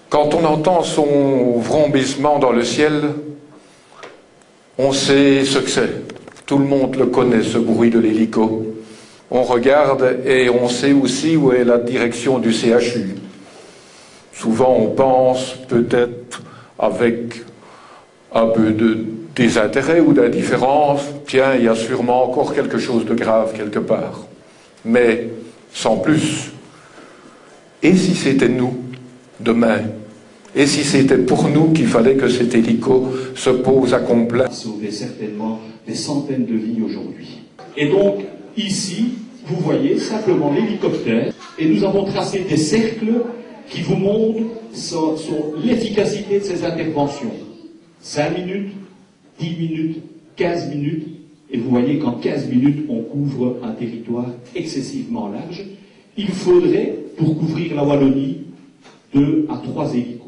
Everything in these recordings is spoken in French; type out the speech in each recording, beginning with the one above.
Quand on entend son vrombissement dans le ciel, on sait ce que c'est. Tout le monde le connaît, ce bruit de l'hélico. On regarde et on sait aussi où est la direction du CHU. Souvent on pense, peut-être avec un peu de désintérêt ou d'indifférence, tiens, il y a sûrement encore quelque chose de grave quelque part. Mais sans plus. Et si c'était nous, demain? Et si c'était pour nous qu'il fallait que cet hélico se pose à Comblain? Sauver certainement des centaines de vies aujourd'hui. Et donc, ici, vous voyez simplement l'hélicoptère, et nous avons tracé des cercles qui vous montrent l'efficacité de ces interventions. 5 minutes, 10 minutes, 15 minutes, et vous voyez qu'en 15 minutes, on couvre un territoire excessivement large. Il faudrait, pour couvrir la Wallonie, 2 à 3 hélicos.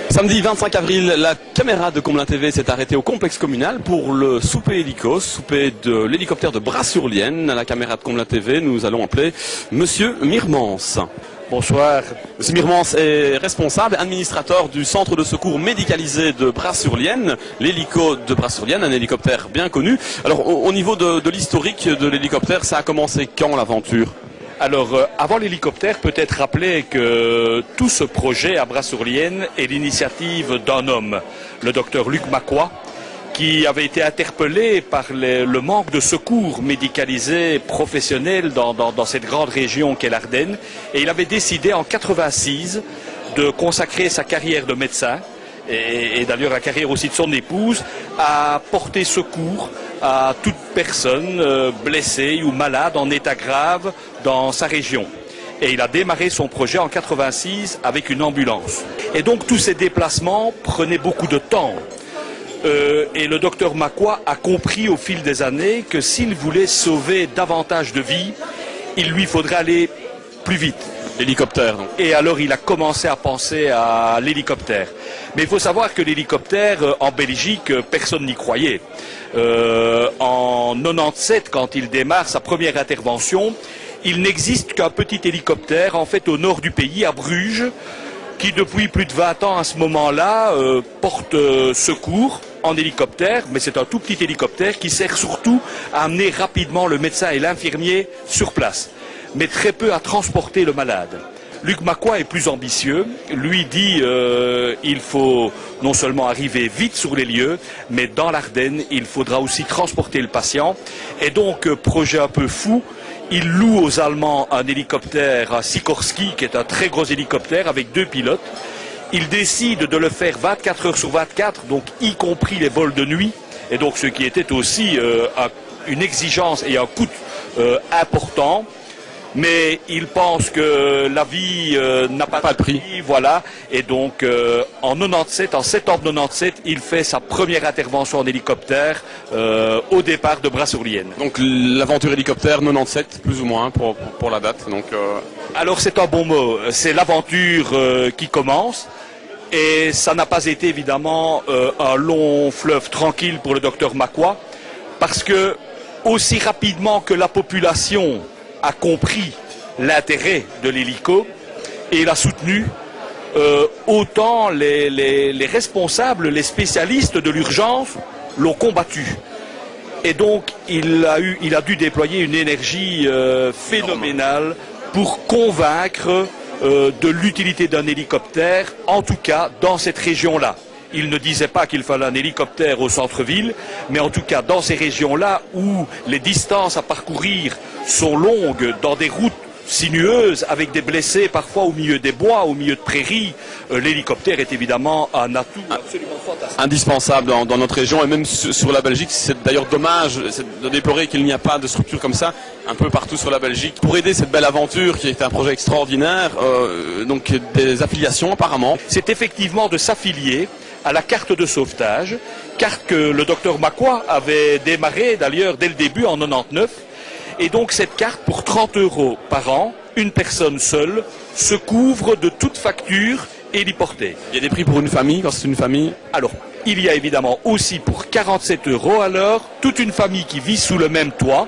Samedi 25 avril, la caméra de Comblain TV s'est arrêtée au complexe communal pour le souper hélicos, souper de l'hélicoptère de Bras-sur-Lienne. À la caméra de Comblain TV, nous allons appeler Monsieur Mirmans. Bonsoir. Monsieur Mirmans est responsable, administrateur du centre de secours médicalisé de Bras-sur-Lienne, l'hélico de Bras-sur-Lienne, un hélicoptère bien connu. Alors au niveau de l'historique de l'hélicoptère, ça a commencé quand l'aventure ? Alors, avant l'hélicoptère, peut-être rappeler que tout ce projet à Bras-sur-Lienne est l'initiative d'un homme, le docteur Luc Macquois, qui avait été interpellé par le manque de secours médicalisés professionnels dans cette grande région qu'est l'Ardenne. Et il avait décidé en 86 de consacrer sa carrière de médecin, et d'ailleurs la carrière aussi de son épouse, à porter secours à toute personne blessée ou malade en état grave dans sa région. Et il a démarré son projet en 86 avec une ambulance. Et donc tous ces déplacements prenaient beaucoup de temps. Et le docteur Macquois a compris au fil des années que s'il voulait sauver davantage de vies, il lui faudrait aller plus vite. L'hélicoptère. Et alors il a commencé à penser à l'hélicoptère. Mais il faut savoir que l'hélicoptère, en Belgique, personne n'y croyait. En 97, quand il démarre sa première intervention, il n'existe qu'un petit hélicoptère, en fait, au nord du pays, à Bruges, qui depuis plus de 20 ans à ce moment-là porte secours en hélicoptère, mais c'est un tout petit hélicoptère qui sert surtout à amener rapidement le médecin et l'infirmier sur place, mais très peu à transporter le malade. Luc Macquois est plus ambitieux, lui dit il faut non seulement arriver vite sur les lieux, mais dans l'Ardenne, il faudra aussi transporter le patient. Et donc, projet un peu fou, il loue aux Allemands un hélicoptère, un Sikorsky, qui est un très gros hélicoptère avec 2 pilotes. Il décide de le faire 24 heures sur 24, donc y compris les vols de nuit, et donc ce qui était aussi une exigence et un coût important. Mais il pense que la vie n'a pas de prix, voilà. Et donc en septembre 97, il fait sa première intervention en hélicoptère au départ de Bras-sur-Lienne. Donc l'aventure hélicoptère 97, plus ou moins pour la date. Donc alors c'est un bon mot. C'est l'aventure qui commence. Et ça n'a pas été évidemment un long fleuve tranquille pour le docteur Macquois, parce que aussi rapidement que la population a compris l'intérêt de l'hélico et l'a soutenu, autant les responsables, les spécialistes de l'urgence l'ont combattu. Et donc il a dû déployer une énergie phénoménale pour convaincre de l'utilité d'un hélicoptère, en tout cas dans cette région-là. Il ne disait pas qu'il fallait un hélicoptère au centre-ville, mais en tout cas dans ces régions-là où les distances à parcourir sont longues, dans des routes sinueuses, avec des blessés parfois au milieu des bois, au milieu de prairies, l'hélicoptère est évidemment un atout absolument fantastique. Indispensable dans notre région et même sur la Belgique. C'est d'ailleurs dommage de déplorer qu'il n'y a pas de structure comme ça un peu partout sur la Belgique. Pour aider cette belle aventure qui est un projet extraordinaire, donc des affiliations apparemment. C'est effectivement de s'affilier à la carte de sauvetage, carte que le docteur Macquois avait démarré d'ailleurs dès le début en 99. Et donc cette carte, pour 30 € par an, une personne seule se couvre de toute facture héliportée. Il y a des prix pour une famille, quand c'est une famille? Alors, il y a évidemment aussi pour 47 € alors, toute une famille qui vit sous le même toit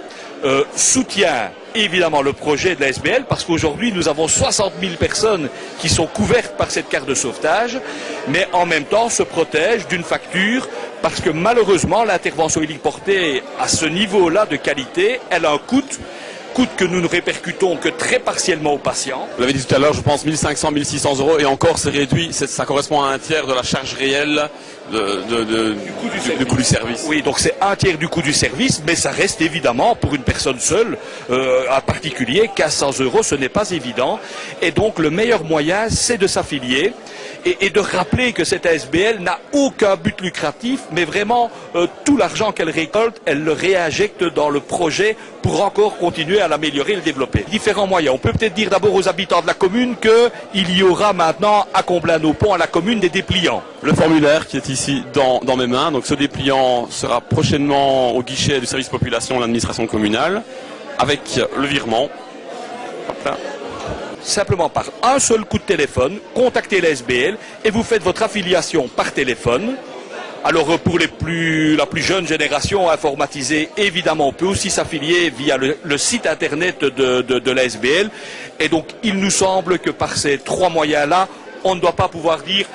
soutient évidemment le projet de la SBL, parce qu'aujourd'hui nous avons 60 000 personnes qui sont couvertes par cette carte de sauvetage, mais en même temps se protègent d'une facture, parce que malheureusement l'intervention héliportée à ce niveau-là de qualité, elle a un coût que nous ne répercutons que très partiellement aux patients. Vous l'avez dit tout à l'heure, je pense 1500, 1600 euros, et encore c'est réduit, ça correspond à un tiers de la charge réelle du coût du service. Oui, donc c'est un tiers du coût du service, mais ça reste évidemment pour une personne seule, un particulier, 1500 euros, ce n'est pas évident. Et donc le meilleur moyen, c'est de s'affilier et de rappeler que cette ASBL n'a aucun but lucratif, mais vraiment tout l'argent qu'elle récolte, elle le réinjecte dans le projet pour encore continuer à l'améliorer et le développer. Différents moyens. On peut peut-être dire d'abord aux habitants de la commune qu'il y aura maintenant à Comblain-nos-Ponts, à la commune, des dépliants. Le formulaire qui est ici dans mes mains, donc ce dépliant sera prochainement au guichet du service population de l'administration communale, avec le virement. Hop là. Simplement par un seul coup de téléphone, contactez la SBL et vous faites votre affiliation par téléphone. Alors pour la plus jeune génération informatisée, évidemment, on peut aussi s'affilier via le site internet de la SBL. Et donc il nous semble que par ces trois moyens-là, on ne doit pas pouvoir dire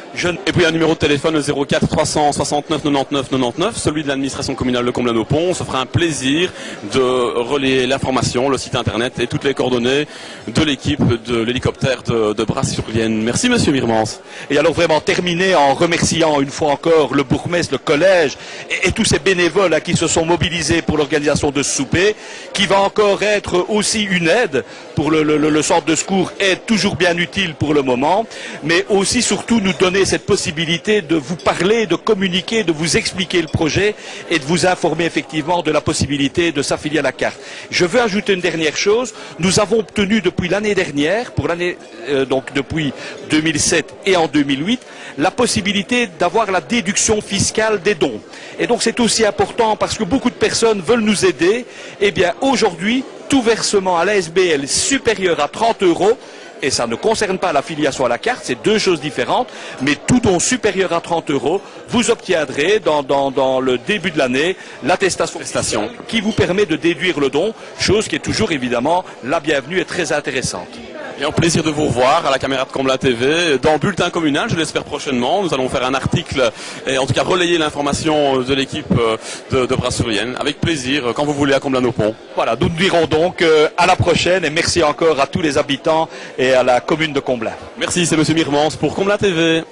Et puis un numéro de téléphone, le 04 369 99 99, celui de l'administration communale de Comblain-nos-Ponts. On se fera un plaisir de relayer l'information, le site internet et toutes les coordonnées de l'équipe de l'hélicoptère de Bras-sur-Vienne. Merci monsieur Mirmans. Et alors vraiment terminer en remerciant une fois encore le bourgmestre, le collège et tous ces bénévoles qui se sont mobilisés pour l'organisation de ce souper, qui va encore être aussi une aide pour le centre de secours, est toujours bien utile pour le moment, mais aussi surtout nous donner cette possibilité de vous parler, de communiquer, de vous expliquer le projet et de vous informer effectivement de la possibilité de s'affilier à la carte. Je veux ajouter une dernière chose. Nous avons obtenu depuis l'année dernière, donc depuis 2007 et en 2008, la possibilité d'avoir la déduction fiscale des dons. Et donc c'est aussi important parce que beaucoup de personnes veulent nous aider. Eh bien aujourd'hui, tout versement à l'ASBL supérieur à 30 €, et ça ne concerne pas l'affiliation à la carte, c'est deux choses différentes, mais tout don supérieur à 30 €, vous obtiendrez dans le début de l'année l'attestation qui vous permet de déduire le don, chose qui est toujours évidemment la bienvenue et très intéressante. Et un plaisir de vous revoir à la caméra de Comblain TV, dans Bulletin Communal, je l'espère prochainement. Nous allons faire un article et en tout cas relayer l'information de l'équipe de Bras-sur-Vienne. Avec plaisir, quand vous voulez à Comblain-nos-Ponts. Voilà, nous dirons donc à la prochaine et merci encore à tous les habitants et à la commune de Comblain. Merci, c'est monsieur Mirmans pour Comblain TV.